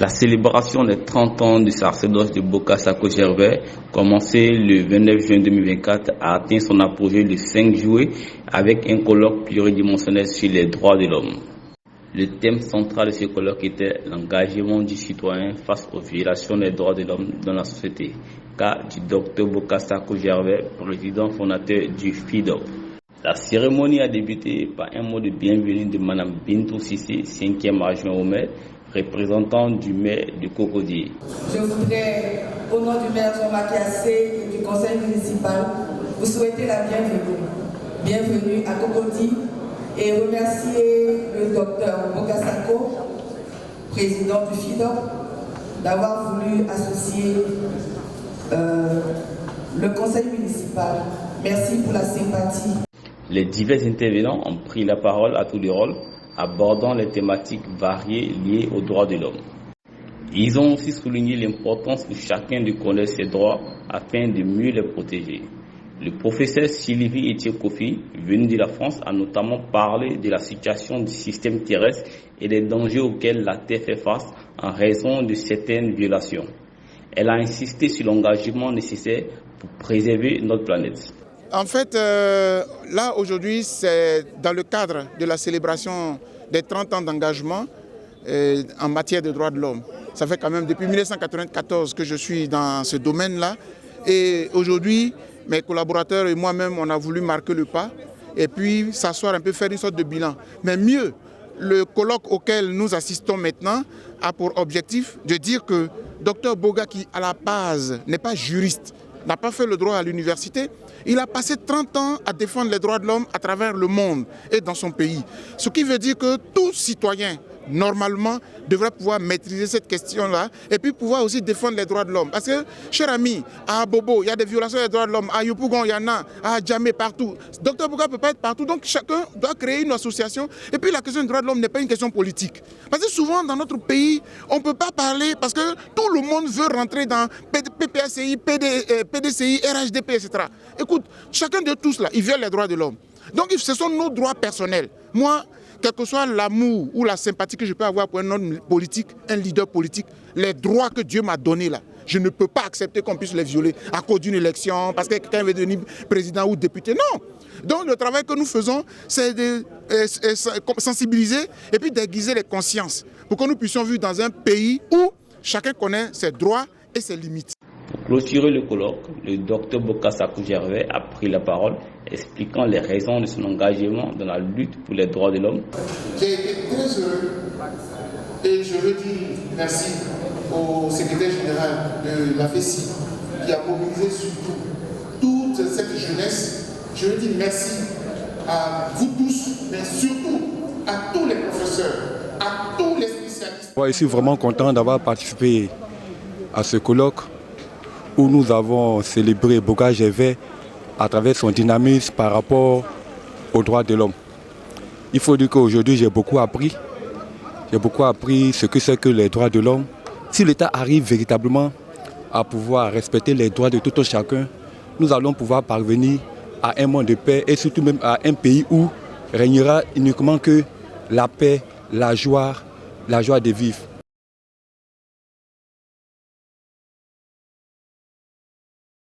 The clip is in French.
La célébration des 30 ans du sacerdoce de Bokassa Gervais, commencée le 29 juin 2024, a atteint son apogée le 5 juillet avec un colloque pluridimensionnel sur les droits de l'homme. Le thème central de ce colloque était l'engagement du citoyen face aux violations des droits de l'homme dans la société, cas du Dr Bokassa Gervais, président fondateur du FIDOP. La cérémonie a débuté par un mot de bienvenue de Mme Bintou Sissé, 5e adjoint au maire, représentant du maire de Cocody. Je voudrais, au nom du maire Jean-Marc Assé et du conseil municipal, vous souhaiter la bienvenue. Bienvenue à Cocody et remercier le docteur Bokassa, président du FIDOP, d'avoir voulu associer le conseil municipal. Merci pour la sympathie. Les divers intervenants ont pris la parole à tous les rôles, abordant les thématiques variées liées aux droits de l'homme. Ils ont aussi souligné l'importance pour chacun de connaître ses droits afin de mieux les protéger. Le professeur Sylvie Etienne Kofi, venu de la France, a notamment parlé de la situation du système terrestre et des dangers auxquels la Terre fait face en raison de certaines violations. Elle a insisté sur l'engagement nécessaire pour préserver notre planète. En fait, là aujourd'hui, c'est dans le cadre de la célébration des 30 ans d'engagement en matière de droits de l'homme. Ça fait quand même depuis 1994 que je suis dans ce domaine-là. Et aujourd'hui, mes collaborateurs et moi-même, on a voulu marquer le pas et puis s'asseoir un peu, faire une sorte de bilan. Mais mieux, le colloque auquel nous assistons maintenant a pour objectif de dire que Dr Boga, qui à la base n'est pas juriste, n'a pas fait le droit à l'université, il a passé 30 ans à défendre les droits de l'homme à travers le monde et dans son pays. Ce qui veut dire que tout citoyen, normalement, devrait pouvoir maîtriser cette question-là et puis pouvoir aussi défendre les droits de l'homme. Parce que, cher ami, à Bobo, il y a des violations des droits de l'homme. À Yopougon, il y en a. À Djamé, partout. Dr Boga ne peut pas être partout. Donc, chacun doit créer une association. Et puis, la question des droits de l'homme n'est pas une question politique. Parce que souvent, dans notre pays, on ne peut pas parler parce que tout le monde veut rentrer dans PPACI, PDCI, RHDP, etc. Écoute, chacun de tous, là, il viole les droits de l'homme. Donc, ce sont nos droits personnels. Moi, quel que soit l'amour ou la sympathie que je peux avoir pour un homme politique, un leader politique, les droits que Dieu m'a donnés là, je ne peux pas accepter qu'on puisse les violer à cause d'une élection, parce que quelqu'un veut devenir président ou député. Non. Donc le travail que nous faisons, c'est de sensibiliser et puis d'aiguiser les consciences pour que nous puissions vivre dans un pays où chacun connaît ses droits et ses limites. Pour clôturer le colloque, le docteur Bokassa Gervais a pris la parole, expliquant les raisons de son engagement dans la lutte pour les droits de l'homme. J'ai été très heureux et je veux dire merci au secrétaire général de la FESI qui a mobilisé surtout toute cette jeunesse. Je veux dire merci à vous tous, mais surtout à tous les professeurs, à tous les spécialistes. Je suis vraiment content d'avoir participé à ce colloque où nous avons célébré Bokassa Gervais à travers son dynamisme par rapport aux droits de l'homme. Il faut dire qu'aujourd'hui, j'ai beaucoup appris. J'ai beaucoup appris ce que c'est que les droits de l'homme. Si l'État arrive véritablement à pouvoir respecter les droits de tout un chacun, nous allons pouvoir parvenir à un monde de paix et surtout même à un pays où régnera uniquement que la paix, la joie de vivre.